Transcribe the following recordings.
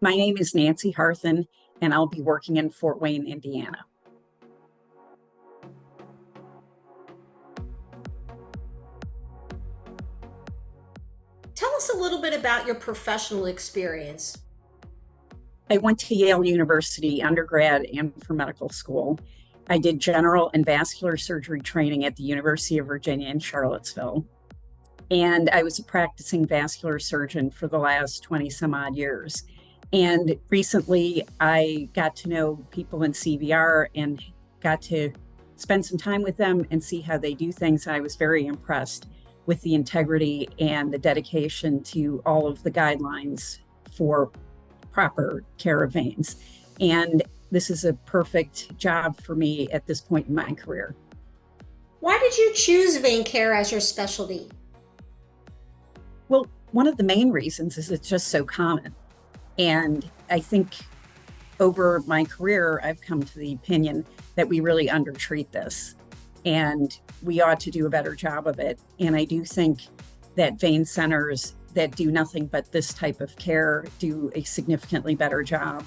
My name is Nancy Harthun, and I'll be working in Fort Wayne, Indiana. Tell us a little bit about your professional experience. I went to Yale University undergrad and for medical school. I did general and vascular surgery training at the University of Virginia in Charlottesville. And I was a practicing vascular surgeon for the last 20 some odd years. And recently I got to know people in CVR and got to spend some time with them and see how they do things. I was very impressed with the integrity and the dedication to all of the guidelines for proper care of veins. And this is a perfect job for me at this point in my career. Why did you choose vein care as your specialty? Well, one of the main reasons is it's just so common. And I think over my career, I've come to the opinion that we really undertreat this and we ought to do a better job of it. And I do think that vein centers that do nothing but this type of care do a significantly better job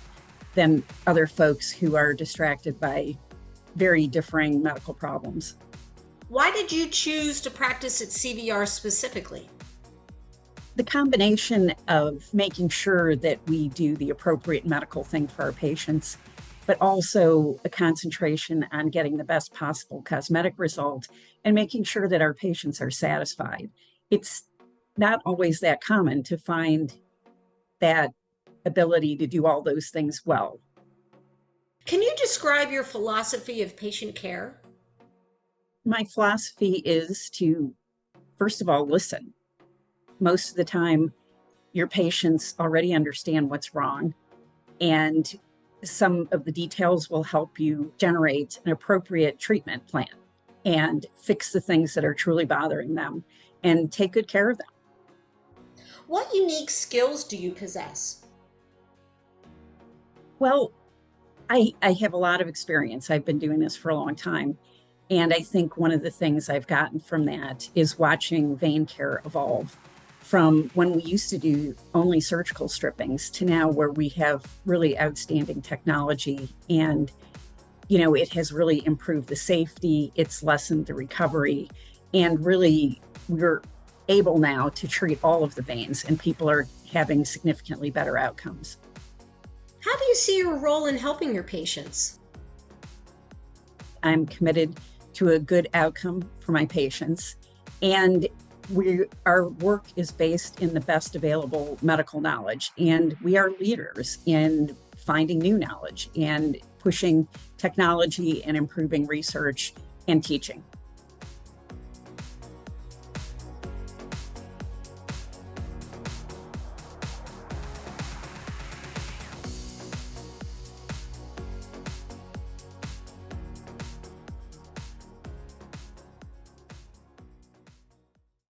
than other folks who are distracted by very differing medical problems. Why did you choose to practice at CVR specifically? The combination of making sure that we do the appropriate medical thing for our patients, but also a concentration on getting the best possible cosmetic result and making sure that our patients are satisfied. It's not always that common to find that ability to do all those things well. Can you describe your philosophy of patient care? My philosophy is to, first of all, listen. Most of the time, your patients already understand what's wrong, and some of the details will help you generate an appropriate treatment plan and fix the things that are truly bothering them and take good care of them. What unique skills do you possess? Well, I have a lot of experience. I've been doing this for a long time. And I think one of the things I've gotten from that is watching vein care evolve from when we used to do only surgical strippings to now where we have really outstanding technology. And, it has really improved the safety, it's lessened the recovery, and really we're able now to treat all of the veins and people are having significantly better outcomes. How do you see your role in helping your patients? I'm committed to a good outcome for my patients. And our work is based in the best available medical knowledge. And we are leaders in finding new knowledge and pushing technology and improving research and teaching.